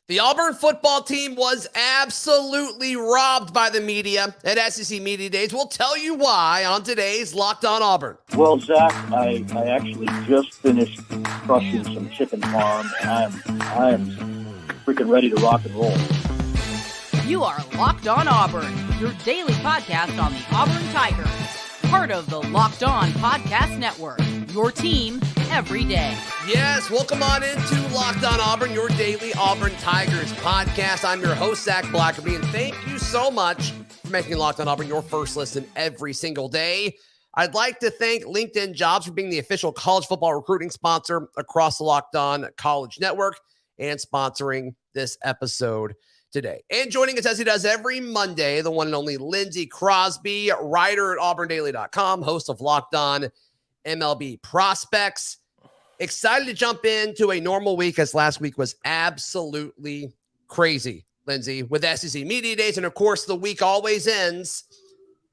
The Auburn football team was absolutely robbed by the media at SEC Media Days. We'll tell you why on today's Locked On Auburn. Well, Zach, I actually just finished crushing some chicken farm, and I am freaking ready to rock and roll. You are Locked On Auburn, your daily podcast on the Auburn Tigers. Part of the Locked On Podcast Network, your team every day. Yes, welcome on into Locked On Auburn, your daily Auburn Tigers podcast. I'm your host, Zac Blackerby, and thank you so much for making Locked On Auburn your first listen every single day. I'd like to thank LinkedIn Jobs for being the official college football recruiting sponsor across the Locked On College Network and sponsoring this episode today. And joining us as he does every Monday, the one and only Lindsay, Crosby, writer at auburndaily.com, host of Locked On MLB Prospects. Excited to jump into a normal week, as last week was absolutely crazy, Lindsay, with SEC Media Days. And of course, the week always ends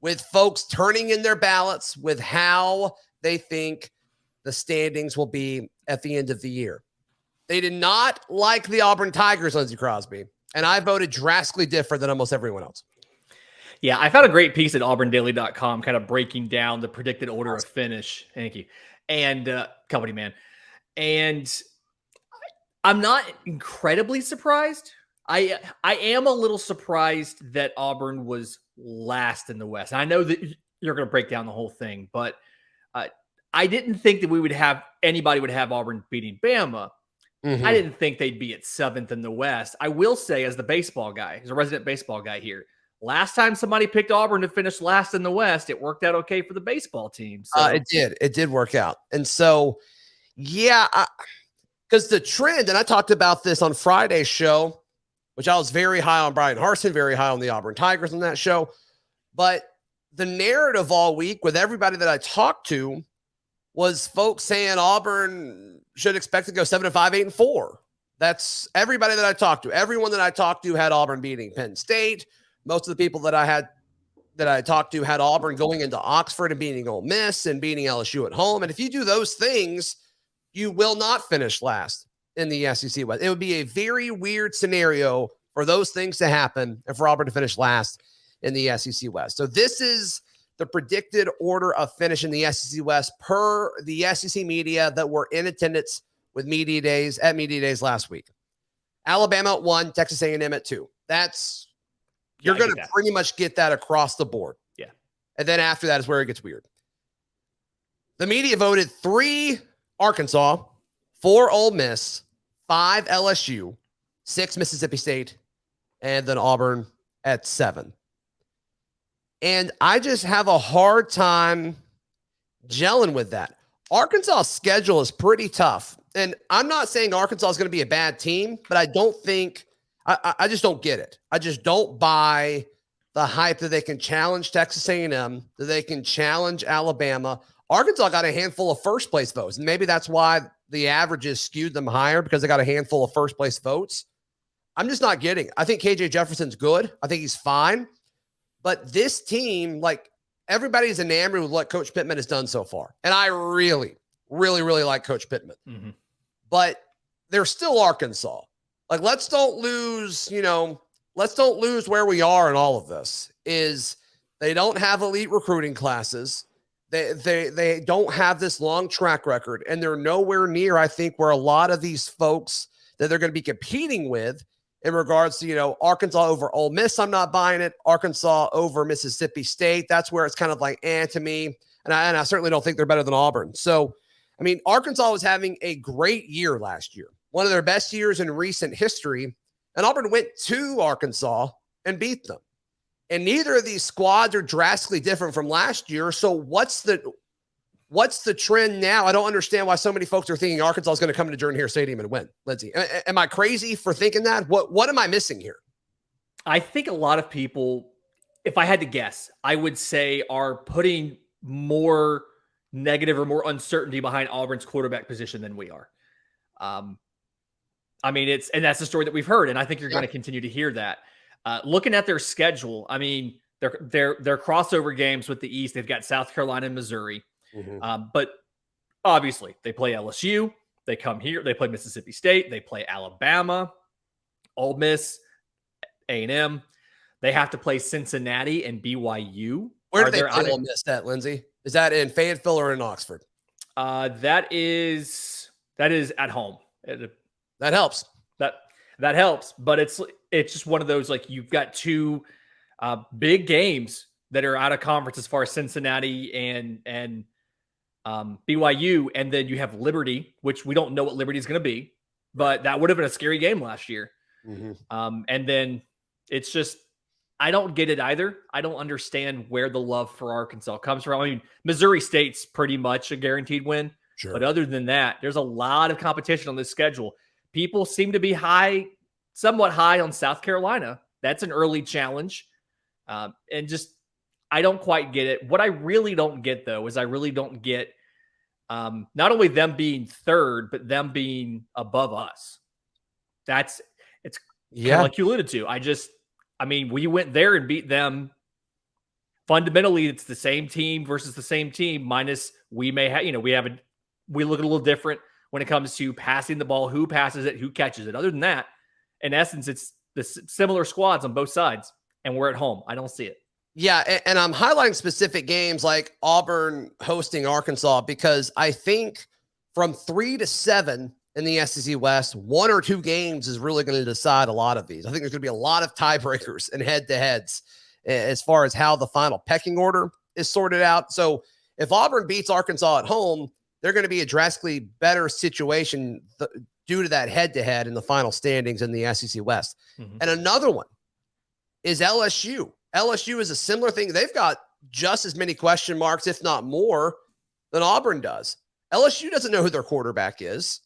with folks turning in their ballots with how they think the standings will be at the end of the year. They did not like the Auburn Tigers, Lindsay Crosby, and I voted drastically different than almost everyone else. Yeah, I found a great piece at auburndaily.com kind of breaking down the predicted order of finish. Thank you. And company man. And I'm not incredibly surprised. I am a little surprised that Auburn was last in the West. And I know that you're going to break down the whole thing, but I didn't think that anybody would have Auburn beating Bama. Mm-hmm. I didn't think they'd be at 7th in the West. I will say, as the baseball guy, as a resident baseball guy here, last time somebody picked Auburn to finish last in the West, it worked out okay for the baseball team. So. It did work out. And so, yeah, because the trend, and I talked about this on Friday's show, which I was very high on Bryan Harsin, very high on the Auburn Tigers on that show. But the narrative all week with everybody that I talked to was folks saying Auburn should expect to go 7-5, 8-4. That's everybody that I talked to. Everyone that I talked to had Auburn beating Penn State. Most of the people that I talked to had Auburn going into Oxford and beating Ole Miss and beating LSU at home. And if you do those things, you will not finish last in the SEC West. It would be a very weird scenario for those things to happen and for Auburn to finish last in the SEC West. So this is the predicted order of finish in the SEC West per the SEC media that were in attendance with Media Days last week. Alabama at 1, Texas A&M at 2. You're going to pretty much get that across the board. Yeah. And then after that is where it gets weird. The media voted 3 Arkansas, 4 Ole Miss, 5 LSU, 6 Mississippi State, and then Auburn at 7. And I just have a hard time gelling with that. Arkansas' schedule is pretty tough. And I'm not saying Arkansas is going to be a bad team, but I don't think I just don't get it. I just don't buy the hype that they can challenge Texas A&M, that they can challenge Alabama. Arkansas got a handful of first-place votes, and maybe that's why the averages skewed them higher, because they got a handful of first-place votes. I'm just not getting it. I think KJ Jefferson's good. I think he's fine. But this team, like, everybody's enamored with what Coach Pittman has done so far. And I really, really, really like Coach Pittman. Mm-hmm. But they're still Arkansas. Like, let's don't lose where we are in all of this. Is they don't have elite recruiting classes. They don't have this long track record, and they're nowhere near, I think, where a lot of these folks that they're going to be competing with in regards to, Arkansas over Ole Miss. I'm not buying it. Arkansas over Mississippi State. That's where it's kind of like, to me. And I certainly don't think they're better than Auburn. So, I mean, Arkansas was having a great year last year. One of their best years in recent history. And Auburn went to Arkansas and beat them. And neither of these squads are drastically different from last year. So what's the trend now? I don't understand why so many folks are thinking Arkansas is going to come to Jordan Hare Stadium and win. Lindsay, am I crazy for thinking that? What am I missing here? I think a lot of people, if I had to guess, I would say are putting more negative or more uncertainty behind Auburn's quarterback position than we are. I mean, that's the story that we've heard, and I think you're going to continue to hear that. Looking at their schedule, I mean, their crossover games with the East, they've got South Carolina and Missouri. Mm-hmm. But obviously, they play LSU. They come here. They play Mississippi State. They play Alabama. Ole Miss, A&M. They have to play Cincinnati and BYU. Where do they play Ole Miss at, Lindsay? Is that in Fayetteville or in Oxford? That is at home. That helps. That helps, but it's just one of those, like, you've got two big games that are out of conference as far as Cincinnati and BYU, and then you have Liberty, which we don't know what Liberty is going to be, but that would have been a scary game last year. Mm-hmm. And then it's just, I don't get it either. I don't understand where the love for Arkansas comes from. I mean, Missouri State's pretty much a guaranteed win. Sure. But other than that, there's a lot of competition on this schedule. People seem to be somewhat high on South Carolina. That's an early challenge. And just, I don't quite get it. What I really don't get, though, is I really don't get not only them being third, but them being above us. It's kind of like you alluded to. We went there and beat them. Fundamentally, it's the same team versus the same team, minus we may have, we look a little different when it comes to passing the ball, who passes it, who catches it. Other than that, in essence, it's the similar squads on both sides, and we're at home. I don't see it. Yeah, and I'm highlighting specific games like Auburn hosting Arkansas because I think from 3 to 7 in the SEC West, 1 or 2 games is really going to decide a lot of these. I think there's going to be a lot of tiebreakers and head-to-heads as far as how the final pecking order is sorted out. So if Auburn beats Arkansas at home, they're going to be a drastically better situation due to that head-to-head in the final standings in the SEC West. Mm-hmm. And another one is LSU. LSU is a similar thing. They've got just as many question marks, if not more, than Auburn does. LSU doesn't know who their quarterback is,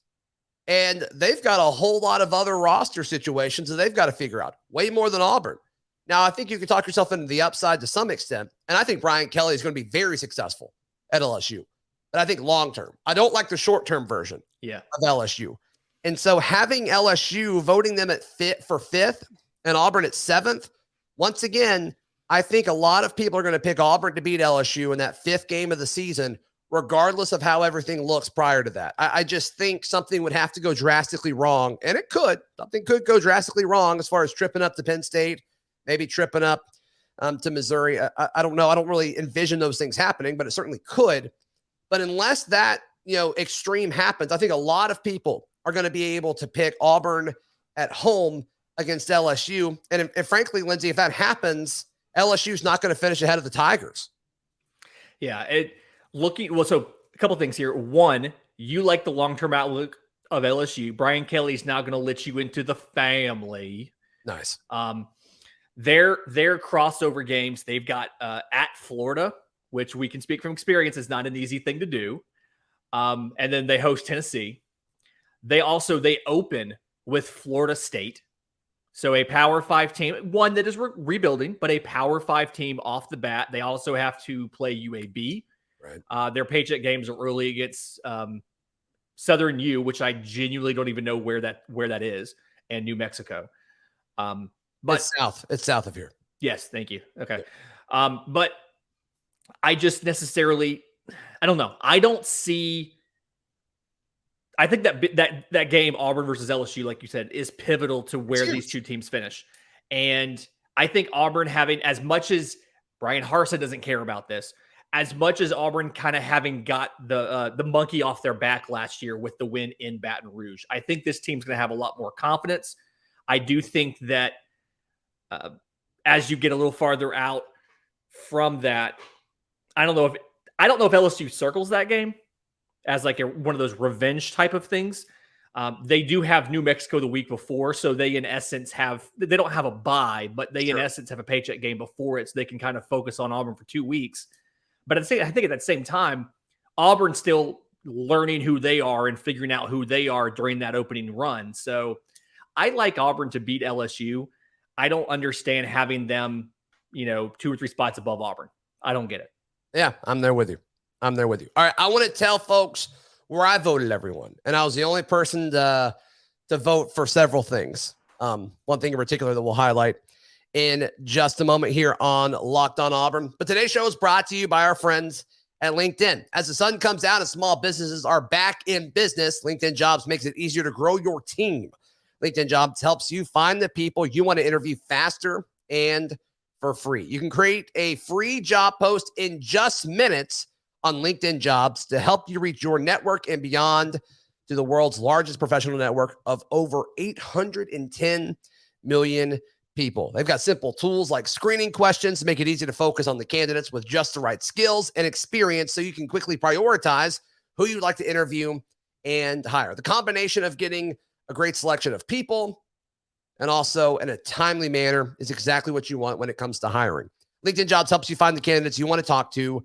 and they've got a whole lot of other roster situations that they've got to figure out, way more than Auburn. Now, I think you can talk yourself into the upside to some extent, and I think Brian Kelly is going to be very successful at LSU. But I think long-term. I don't like the short-term version of LSU. And so having LSU, voting them at for 5th and Auburn at 7th, once again, I think a lot of people are going to pick Auburn to beat LSU in that 5th game of the season, regardless of how everything looks prior to that. I just think something would have to go drastically wrong, and it could. Something could go drastically wrong as far as tripping up to Penn State, maybe tripping up to Missouri. I don't know. I don't really envision those things happening, but it certainly could. But unless that, extreme happens, I think a lot of people are going to be able to pick Auburn at home against LSU. And frankly, Lindsay, if that happens, LSU's not going to finish ahead of the Tigers. Yeah. So a couple things here. One, you like the long-term outlook of LSU. Brian Kelly's now going to let you into the family. Nice. Their crossover games, they've got at Florida, which we can speak from experience is not an easy thing to do. And then they host Tennessee. They open with Florida State. So a Power 5 team, one that is rebuilding, but a Power 5 team off the bat. They also have to play UAB. Right. Their paycheck games are early against Southern U, which I genuinely don't even know where that is, and New Mexico. But it's south of here. Yes, thank you. Okay. But I just necessarily, I don't know. I don't see. I think that game, Auburn versus LSU, like you said, is pivotal to where these two teams finish. And I think Auburn having, as much as Bryan Harsin doesn't care about this, as much as Auburn kind of having got the monkey off their back last year with the win in Baton Rouge, I think this team's going to have a lot more confidence. I do think that as you get a little farther out from that, I don't know if LSU circles that game as like one of those revenge type of things. They do have New Mexico the week before, so they in essence they don't have a bye, but they in essence have a paycheck game before it, so they can kind of focus on Auburn for 2 weeks. But I think at that same time, Auburn's still learning who they are and figuring out who they are during that opening run. So I like Auburn to beat LSU. I don't understand having them, 2 or 3 spots above Auburn. I don't get it. Yeah, I'm there with you. All right, I want to tell folks where I voted everyone, and I was the only person to vote for several things. One thing in particular that we'll highlight in just a moment here on Locked On Auburn. But today's show is brought to you by our friends at LinkedIn. As the sun comes out and small businesses are back in business, LinkedIn Jobs makes it easier to grow your team. LinkedIn Jobs helps you find the people you want to interview faster and for free. You can create a free job post in just minutes on LinkedIn Jobs to help you reach your network and beyond to the world's largest professional network of over 810 million people. They've got simple tools like screening questions to make it easy to focus on the candidates with just the right skills and experience so you can quickly prioritize who you'd like to interview and hire. The combination of getting a great selection of people and also in a timely manner is exactly what you want when it comes to hiring. LinkedIn Jobs helps you find the candidates you want to talk to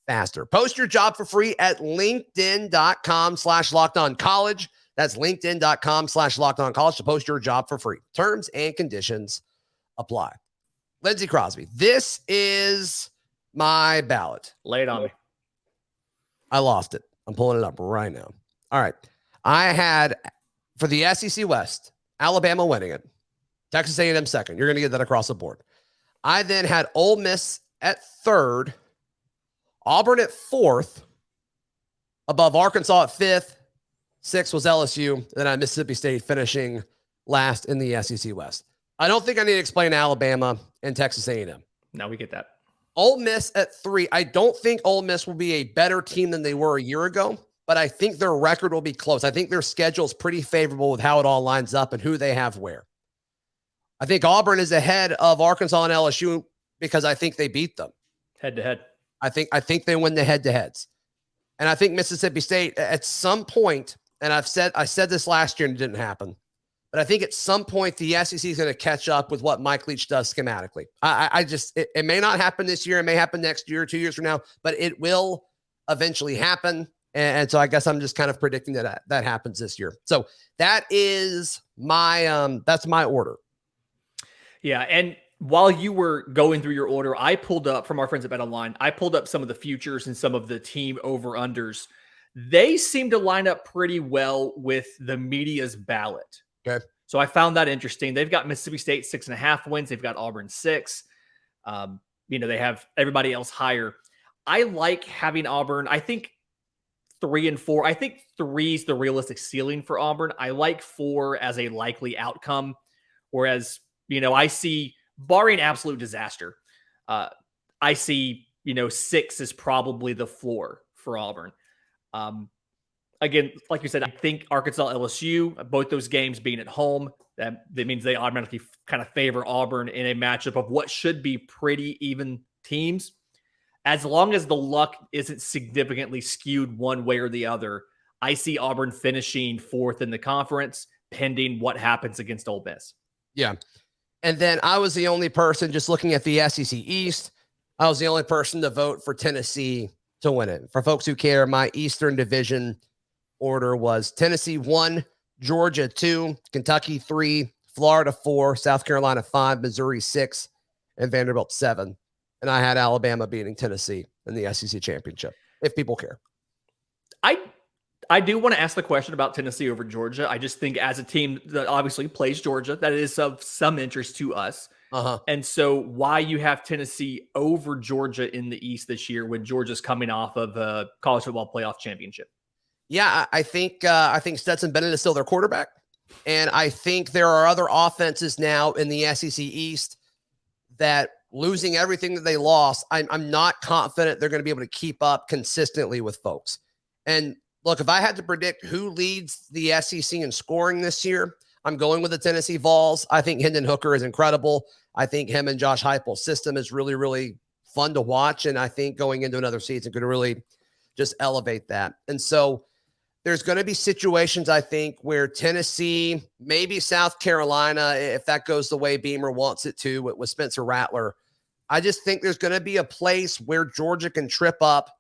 faster. Post your job for free at linkedin.com/lockedoncollege. That's linkedin.com/lockedoncollege to post your job for free. Terms and conditions apply. Lindsey Crosby, this is my ballot. Lay it on me. I lost it. I'm pulling it up right now. All right. I had, for the SEC West, Alabama winning it. Texas A&M second. You're going to get that across the board. I then had Ole Miss at third. Auburn at fourth. Above Arkansas at fifth. Sixth was LSU. Then I had Mississippi State finishing last in the SEC West. I don't think I need to explain Alabama and Texas A&M. Now we get that. Ole Miss at three. I don't think Ole Miss will be a better team than they were a year ago, but I think their record will be close. I think their schedule is pretty favorable with how it all lines up and who they have where. I think Auburn is ahead of Arkansas and LSU because I think they beat them. Head to head. I think they win the head-to-heads. And I think Mississippi State at some point, and I said this last year and it didn't happen, but I think at some point the SEC is going to catch up with what Mike Leach does schematically. It may not happen this year. It may happen next year, 2 years from now, but it will eventually happen. And so I guess I'm just kind of predicting that happens this year. So that is my, that's my order. Yeah. And while you were going through your order, I pulled up from our friends at BetOnline, I pulled up some of the futures and some of the team over-unders. They seem to line up pretty well with the media's ballot. Okay. So I found that interesting. They've got Mississippi State 6.5 wins. They've got Auburn 6. They have everybody else higher. I like having Auburn. I think 3 and 4. I think 3 is the realistic ceiling for Auburn. I like 4 as a likely outcome. Whereas, I see, barring absolute disaster, I see, 6 is probably the floor for Auburn. Again, like you said, I think Arkansas, LSU, both those games being at home, that means they automatically kind of favor Auburn in a matchup of what should be pretty even teams. As long as the luck isn't significantly skewed one way or the other, I see Auburn finishing 4th in the conference, pending what happens against Ole Miss. Yeah. And then I was the only person just looking at the SEC East. I was the only person to vote for Tennessee to win it. For folks who care, my Eastern Division order was Tennessee 1, Georgia 2, Kentucky 3, Florida 4, South Carolina 5, Missouri 6, and Vanderbilt 7. And I had Alabama beating Tennessee in the SEC championship, if people care. I do want to ask the question about Tennessee over Georgia. I just think as a team that obviously plays Georgia, that is of some interest to us. Uh-huh. And so why you have Tennessee over Georgia in the East this year when Georgia's coming off of a college football playoff championship? Yeah, I think Stetson Bennett is still their quarterback. And I think there are other offenses now in the SEC East that losing everything that they lost, I'm not confident they're going to be able to keep up consistently with folks. And look, if I had to predict who leads the SEC in scoring this year, I'm going with the Tennessee Vols. I think Hendon Hooker is incredible. I think him and Josh Heupel's system is really, really fun to watch. And I think going into another season could really just elevate that. And so there's going to be situations, I think, where Tennessee, maybe South Carolina, if that goes the way Beamer wants it to with Spencer Rattler, I just think there's going to be a place where Georgia can trip up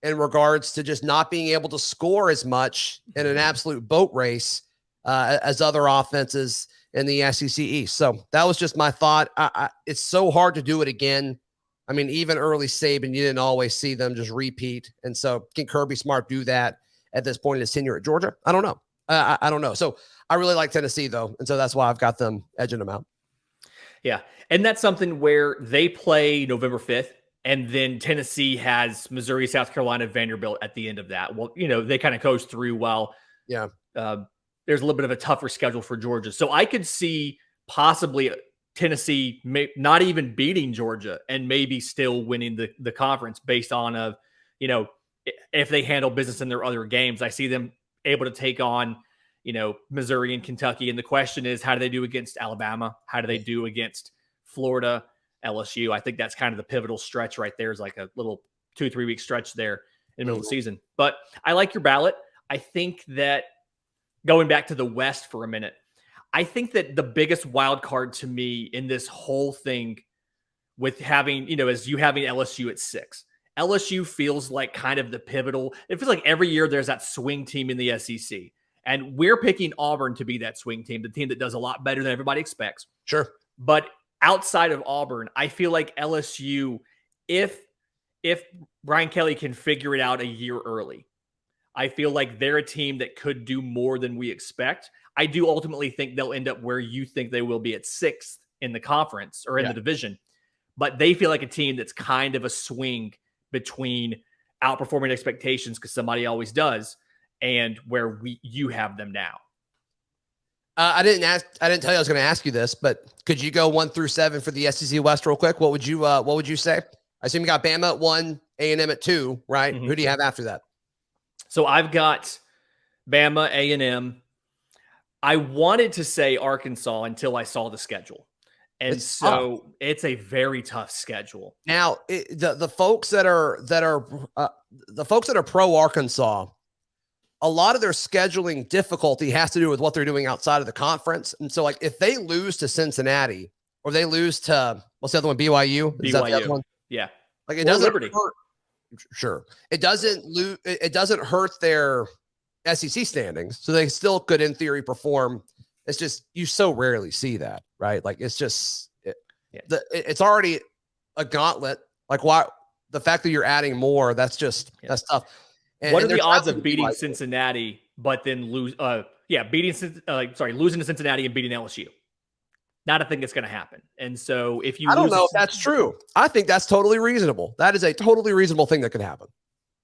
in regards to just not being able to score as much in an absolute boat race as other offenses in the SEC East. So that was just my thought. It's so hard to do it again. I mean, even early Saban, you didn't always see them just repeat. And so can Kirby Smart do that at this point in his tenure at Georgia? I don't know. I don't know. So I really like Tennessee, though. And so that's why I've got them edging them out. Yeah. And that's something where they play November 5th. And then Tennessee has Missouri, South Carolina, Vanderbilt at the end of that. Well, they kind of coast through while there's a little bit of a tougher schedule for Georgia. So I could see possibly Tennessee not even beating Georgia and maybe still winning the conference based on if they handle business in their other games. I see them able to take on, Missouri and Kentucky. And the question is, how do they do against Alabama? How do they do against Florida, LSU? I think that's kind of the pivotal stretch right there, is like a little 2-3 week stretch there in the middle of the season. But I like your ballot. I think that going back to the West for a minute, I think that the biggest wild card to me in this whole thing with having, as you having LSU at 6, LSU feels like kind of the pivotal. It feels like every year there's that swing team in the SEC. And we're picking Auburn to be that swing team, the team that does a lot better than everybody expects. Sure. But outside of Auburn, I feel like LSU, if Brian Kelly can figure it out a year early, I feel like they're a team that could do more than we expect. I do ultimately think they'll end up where you think they will be at 6th in the conference or in the division. But they feel like a team that's kind of a swing between outperforming expectations, because somebody always does, and where you have them now. I didn't tell you I was going to ask you this, but could you go 1 through 7 for the SEC West real quick? What would you say? I assume you got Bama at 1, A&M at 2, right? Mm-hmm. Who do you have after that? So I've got Bama, A&M. I wanted to say Arkansas until I saw the schedule. And it's a very tough schedule. Now, the folks that are pro Arkansas, a lot of their scheduling difficulty has to do with what they're doing outside of the conference. And so, like, if they lose to Cincinnati or they lose to, what's the other one? BYU? Is that the other one? Yeah. Like, it doesn't hurt. Sure. It doesn't hurt their SEC standings. So they still could, in theory, perform. It's just, you so rarely see that, right? Like, it's just, it's already a gauntlet. Like, why the fact that you're adding more, that's tough. What are the odds of beating Cincinnati, but then losing to Cincinnati and beating LSU? Not a thing that's going to happen. And so if you, I don't know if that's true. I think that's totally reasonable. That is a totally reasonable thing that could happen.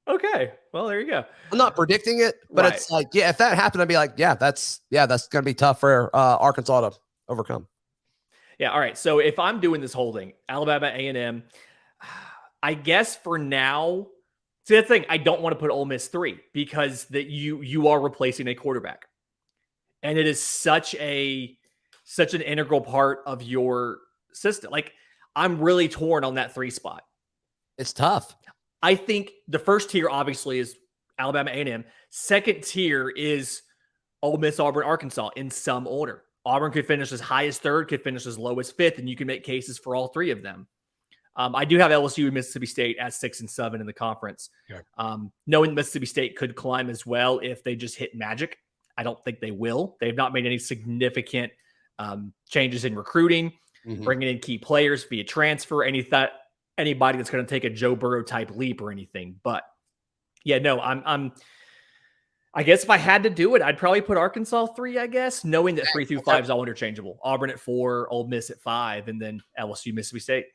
Okay. Well, there you go. I'm not predicting it, but It's like, if that happened, I'd be like, that's going to be tough for Arkansas to overcome. Yeah. All right. So if I'm doing this whole thing, Alabama, A&M, I guess for now, see, that's the thing. I don't want to put Ole Miss 3 because that you are replacing a quarterback, and it is such an integral part of your system. Like, I'm really torn on that 3 spot. It's tough. I think the first tier obviously is Alabama, A&M. Second tier is Ole Miss, Auburn, Arkansas in some order. Auburn could finish as high as 3rd, could finish as low as 5th, and you can make cases for all 3 of them. I do have LSU and Mississippi State at 6 and 7 in the conference. Yeah. Knowing Mississippi State could climb as well if they just hit magic. I don't think they will. They've not made any significant changes in recruiting, bringing in key players via transfer, anybody that's going to take a Joe Burrow type leap or anything. But yeah, no, I guess if I had to do it, I'd probably put Arkansas 3, I guess, knowing that 3 through 5 is all interchangeable. Auburn at 4, Ole Miss at 5, and then LSU, Mississippi State.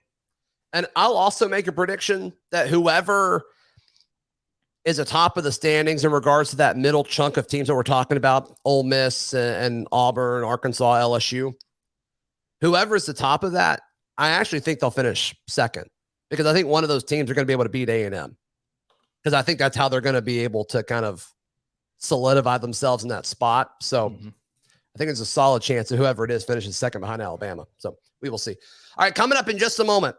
And I'll also make a prediction that whoever is atop of the standings in regards to that middle chunk of teams that we're talking about, Ole Miss and Auburn, Arkansas, LSU, whoever is the top of that, I actually think they'll finish 2nd, because I think one of those teams are going to be able to beat A&M, because I think that's how they're going to be able to kind of solidify themselves in that spot. So I think it's a solid chance that whoever it is finishes 2nd behind Alabama. So we will see. All right, coming up in just a moment,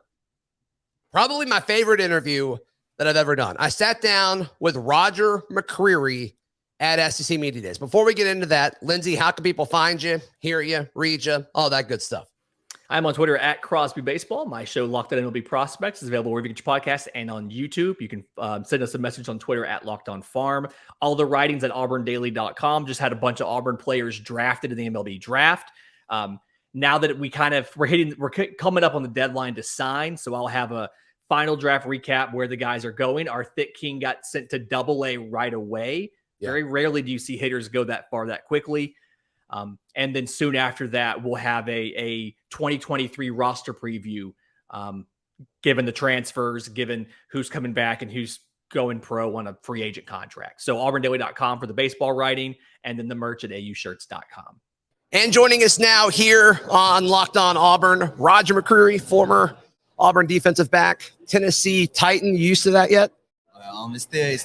probably my favorite interview that I've ever done. I sat down with Roger McCreary at SEC Media Days. Before we get into that, Lindsay, how can people find you, hear you, read you, all that good stuff? I'm on Twitter at Crosby Baseball. My show, Locked On MLB Prospects, is available wherever you get your podcast and on YouTube. You can send us a message on Twitter at Locked On Farm. All the writings at auburndaily.com. Just had a bunch of Auburn players drafted in the MLB draft. Now that we're coming up on the deadline to sign, so I'll have a final draft recap where the guys are going. Our Thick King got sent to Double-A right away. Yeah. Very rarely do you see hitters go that far that quickly. And then soon after that, we'll have a 2023 roster preview, given the transfers, given who's coming back and who's going pro on a free agent contract. So auburndaily.com for the baseball writing, and then the merch at aushirts.com. And joining us now here on Locked On Auburn, Roger McCreary, former Auburn defensive back, Tennessee Titan. You used to that yet? It's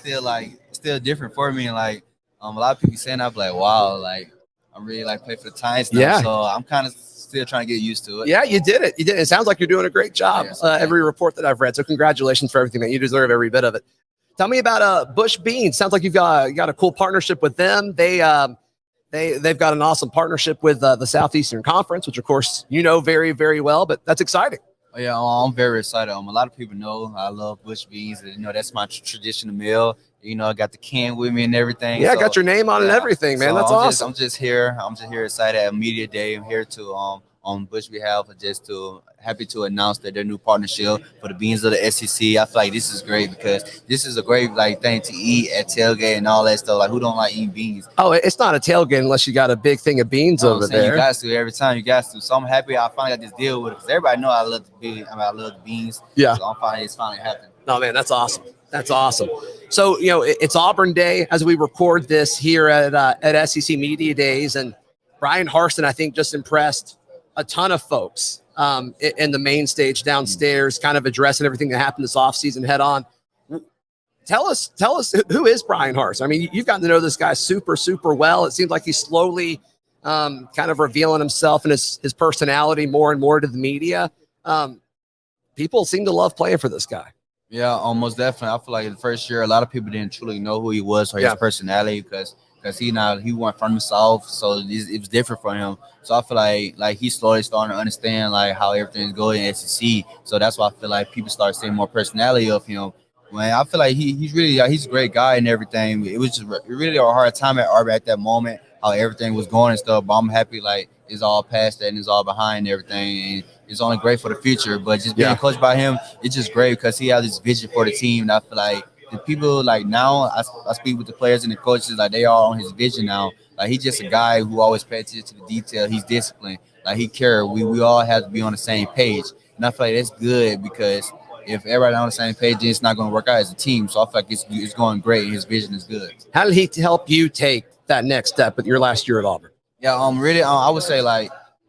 still different for me. Like a lot of people saying, I'm like, wow, like I'm really like play for the Titans now. Yeah. So I'm kind of still trying to get used to it. Yeah, you did it. It sounds like you're doing a great job. Every report that I've read. So congratulations for everything, man. You deserve every bit of it. Tell me about Bush Beans. Sounds like you've got a cool partnership with them. They've got an awesome partnership with the Southeastern Conference, which of course you know very, very well. But that's exciting. Oh, yeah, I'm very excited. A lot of people know I love Bush Beans. You know, that's my traditional meal. You know, I got the can with me and everything. Yeah, so, got your name on it and everything, man. So that's awesome. I'm just here excited at Media Day. I'm here to on Bush behalf, happy to announce that their new partnership for the Beans of the SEC. I feel like this is great because this is a great thing to eat at tailgate and all that stuff. Like, who don't like eating beans? Oh, it's not a tailgate unless you got a big thing of beans over there. You got to every time. You got to. So I'm happy I finally got this deal with it because everybody know I love the beans. Yeah. So it's finally happening. Oh man, that's awesome. That's awesome. So it's Auburn Day as we record this here at SEC Media Days, and Bryan Harsin, I think, just impressed a ton of folks in the main stage downstairs, kind of addressing everything that happened this offseason head on. Tell us who is Bryan Harsin? I mean, you've gotten to know this guy super, super well. It seems like he's slowly kind of revealing himself and his personality more and more to the media. People seem to love playing for this guy. Yeah, almost definitely. I feel like the first year, a lot of people didn't truly know who he was or his personality because he went from the South, so it was different for him. So I feel like he's slowly starting to understand how everything's going in SEC. So that's why I feel like people start seeing more personality of him. Man, I feel like he's a great guy and everything. It was just really a hard time at Auburn at that moment, how everything was going and stuff. But I'm happy it's all past that and it's all behind everything. And it's only great for the future. But just being coached by him, it's just great because he has this vision for the team. And I feel like the people now, I speak with the players and the coaches, they are on his vision now. He's just a guy who always pays attention to the detail. He's disciplined. He cares. We all have to be on the same page. And I feel like that's good because if everybody on the same page, then it's not going to work out as a team. So I feel like it's going great. His vision is good. How did he help you take that next step with your last year at Auburn? Yeah, really, I would say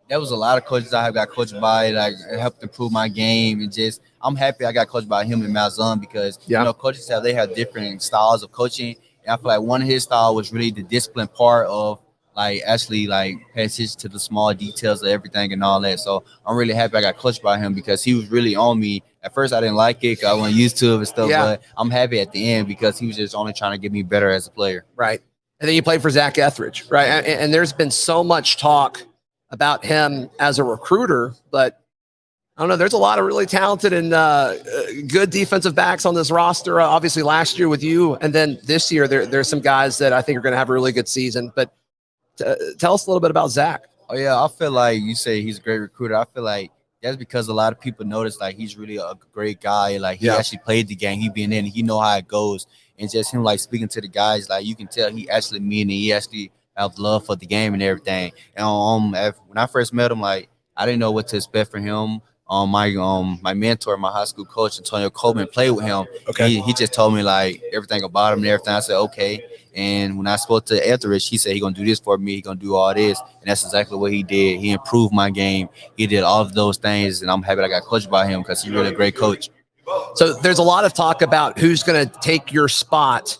there was a lot of coaches I have got coached by, it helped improve my game, and just I'm happy I got coached by him and Malzahn because coaches have different styles of coaching, and I feel like one of his style was really the discipline part of actually pay attention to the small details of everything and all that. So I'm really happy I got coached by him because he was really on me. At first I didn't like it because I wasn't used to it and stuff, but I'm happy at the end because he was just only trying to get me better as a player. Right. And then you played for Zac Etheridge, right? And there's been so much talk about him as a recruiter, but I don't know. There's a lot of really talented and good defensive backs on this roster. Obviously, last year with you, and then this year there's some guys that I think are going to have a really good season. But tell us a little bit about Zac. Oh yeah, I feel like you say he's a great recruiter. I feel like that's because a lot of people notice he's really a great guy. He actually played the game. He been in. He know how it goes. And just him speaking to the guys, you can tell he actually mean it. He actually have love for the game and everything. And when I first met him, I didn't know what to expect from him. My mentor, my high school coach, Antonio Coleman, played with him. Okay. He just told me everything about him and everything. I said okay. And when I spoke to Etheridge, he said he gonna do this for me. He gonna do all this, and that's exactly what he did. He improved my game. He did all of those things, and I'm happy I got coached by him because he's really a great coach. So there's a lot of talk about who's going to take your spot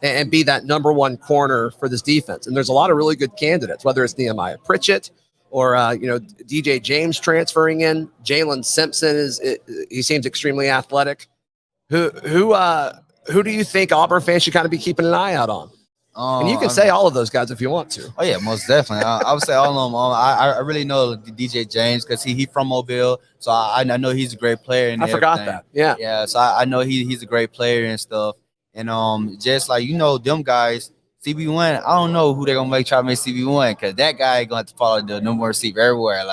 and be that number one corner for this defense. And there's a lot of really good candidates, whether it's Nehemiah Pritchett or, DJ James transferring in. Jalen Simpson he seems extremely athletic. Who do you think Auburn fans should kind of be keeping an eye out on? And you can say all of those guys if you want to. Oh, yeah, most definitely. I would say all of them. I really know DJ James because he from Mobile, so I know he's a great player. And I forgot that. Yeah. Yeah, so I know he's a great player and stuff. And just them guys, CB1, I don't know who they're going to try to make CB1 because that guy going to have to follow the number one receiver everywhere.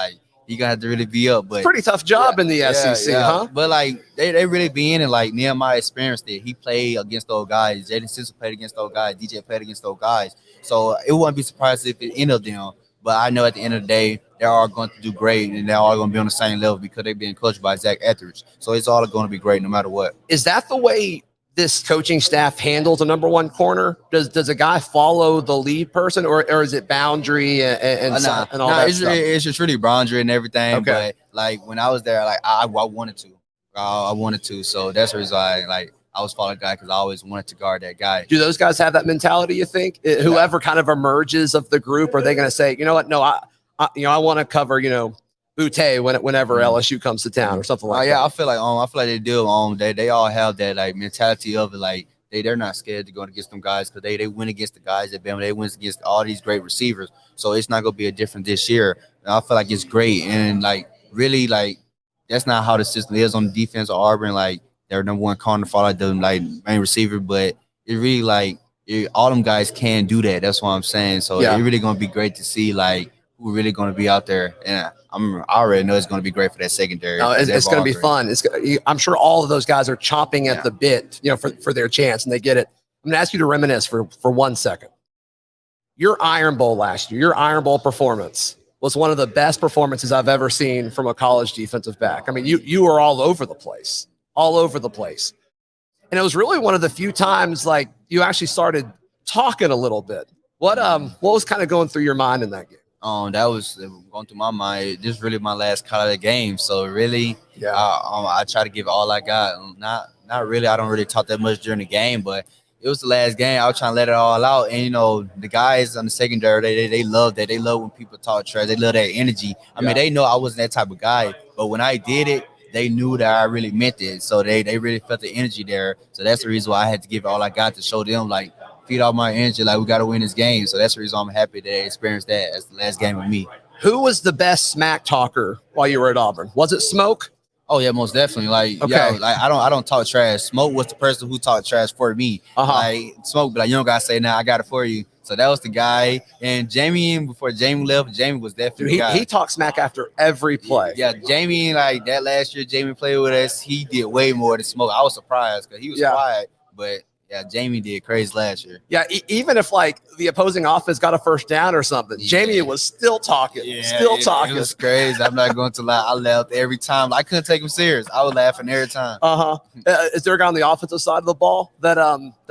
You're going to have to really be up. But it's a pretty tough job in the SEC, huh? But, they really be in it. Nehemiah experienced it. He played against those guys. Jaden Simpson played against those guys. DJ played against those guys. So, it wouldn't be surprised if it ended them. But I know at the end of the day, they are going to do great, and they're all going to be on the same level because they're being coached by Zac Etheridge. So, it's all going to be great no matter what. Is that the way this coaching staff handles a number one corner? Does a guy follow the lead person, or is it boundary and all that stuff? It's just really boundary and everything. Okay. But like when I was there, like I wanted to. I wanted to. So that's the reason why I was following the guy, because I always wanted to guard that guy. Do those guys have that mentality, you think? Whoever kind of emerges of the group, are they going to say, you know what? No, I want to cover, Butte whenever LSU comes to town or something like that. Yeah, I feel like they do. They all have that like mentality of it. Like they're not scared to go against them guys, because they win against the guys at Bama. They win against all these great receivers. So it's not gonna be a different this year. And I feel like it's great. And like really, like that's not how the system is on the defense of Auburn. Like they're number one corner, follow the main receiver, but it really all them guys can do that. That's what I'm saying. So it's really gonna be great to see like who really gonna be out there. And I already know it's going to be great for that secondary. No, it's going to be fun. I'm sure all of those guys are chomping at the bit, for their chance, and they get it. I'm going to ask you to reminisce for 1 second. Your Iron Bowl last year, your Iron Bowl performance was one of the best performances I've ever seen from a college defensive back. I mean, you were all over the place. And it was really one of the few times like you actually started talking a little bit. What was kind of going through your mind in that game? That was going through my mind. This is really my last college game, so really, I try to give all I got. Not really. I don't really talk that much during the game, but it was the last game. I was trying to let it all out, and the guys on the secondary, they love that. They love when people talk trash. They love that energy. I mean, they know I wasn't that type of guy, but when I did it, they knew that I really meant it. So they really felt the energy there. So that's the reason why I had to give all I got to show them like, feed all my energy, like we got to win this game. So that's the reason I'm happy that they experienced that as the last game with me. Who was the best smack talker while you were at Auburn? Was it Smoke? Oh yeah, most definitely. I don't talk trash. Smoke was the person who talked trash for me. Like Smoke, but you don't gotta say I got it for you. So that was the guy. And Jamie, before Jamie left, Jamie was definitely the guy. He talked smack after every play. Yeah, Jamie, like that last year, Jamie played with us. He did way more than Smoke. I was surprised because he was quiet, but. Yeah, Jamie did crazy last year. Yeah, even if like the opposing offense got a first down or something, Jamie was still talking. It was crazy. I'm not going to lie. I laughed every time. I couldn't take him serious. I was laughing every time. Is there a guy on the offensive side of the ball that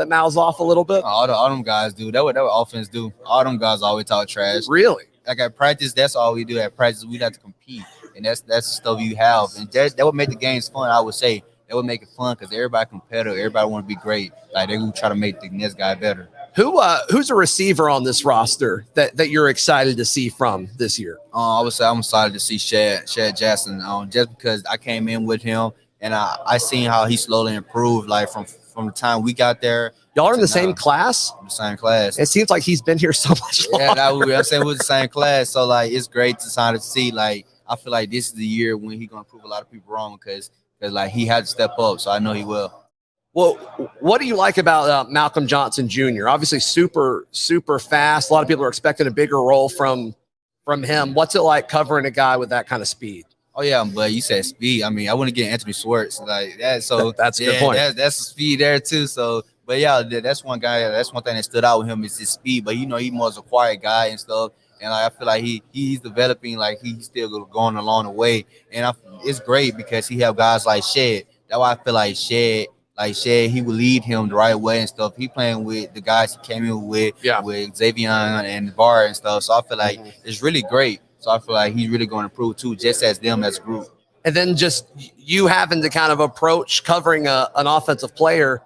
mouths off a little bit? All them guys do. That what offense do. All them guys always talk trash. Really? Like at practice, that's all we do. At practice, we have to compete, and that's the stuff you have, and that would make the games fun. I would say. That would make it fun because everybody competitive. Everybody want to be great. Like they would try to make the next guy better. Who's a receiver on this roster that you're excited to see from this year? I would say I'm excited to see Shad Jackson. Just because I came in with him and I seen how he slowly improved. Like from the time we got there. Y'all are in the same class? The same class. It seems like he's been here so much longer. Yeah, I'm saying we're the same class. So like it's great to see. Like I feel like this is the year when he's gonna prove a lot of people wrong because like he had to step up, so I know he will. Well, what do you like about Malcolm Johnson Jr.? Obviously, super, super fast. A lot of people are expecting a bigger role from him. What's it like covering a guy with that kind of speed? Oh yeah, but you said speed. I mean, I wouldn't get Anthony Schwartz like that. So that's a good point. That's the speed there too. So, but yeah, that's one guy. That's one thing that stood out with him is his speed. But he more a quiet guy and stuff. And I feel like he's developing, like he's still going along the way. And it's great because he have guys like Shad. That's why I feel like Shad, he will lead him the right way and stuff. He playing with the guys he came in with Xavier and Bar and stuff. So I feel like it's really great. So I feel like he's really going to improve too, just as them as a group. And then just you having to kind of approach covering an offensive player.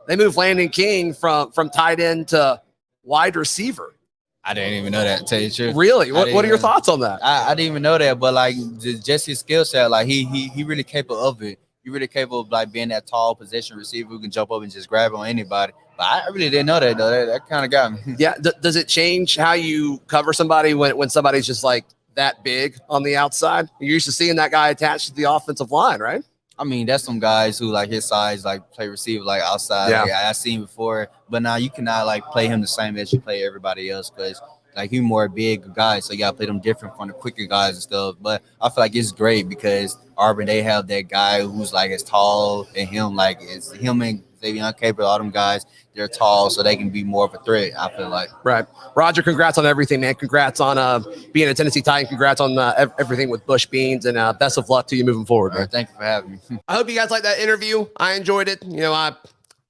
They moved Landon King from tight end to wide receiver. I didn't even know that, to tell you the truth. Really? What are your thoughts on that? I didn't even know that, but like just his skill set, like he really capable of it. He really capable of like being that tall possession receiver who can jump up and just grab on anybody. But I really didn't know that though. That kind of got me. Yeah. Does it change how you cover somebody when somebody's just like that big on the outside? You're used to seeing that guy attached to the offensive line, right? I mean, that's some guys who like his size, like play receiver like outside. Yeah. Like, I've seen before, but now you cannot like play him the same as you play everybody else because like he's more big guys, so you gotta play them different from the quicker guys and stuff. But I feel like it's great because Auburn, they have that guy who's like as tall and him, like it's him and Xavier Capable, all them guys, they're tall, so they can be more of a threat, I feel like. Right. Roger, congrats on everything, man. Congrats on being a Tennessee Titan. Congrats on everything with Bush Beans, and best of luck to you moving forward, man. Thank you for having me. I hope you guys liked that interview. I enjoyed it. I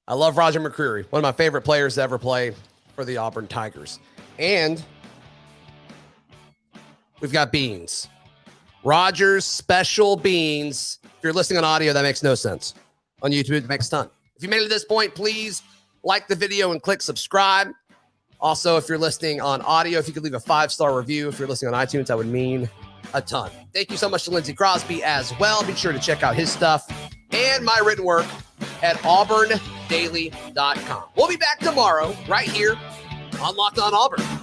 I love Roger McCreary, one of my favorite players to ever play for the Auburn Tigers. And we've got beans. Roger's special beans. If you're listening on audio, that makes no sense. On YouTube, it makes a ton. If you made it to this point, please like the video and click subscribe. Also, if you're listening on audio, if you could leave a 5-star review. If you're listening on iTunes, that would mean a ton. Thank you so much to Lindsay Crosby as well. Be sure to check out his stuff and my written work at auburndaily.com. We'll be back tomorrow right here on Locked On Auburn.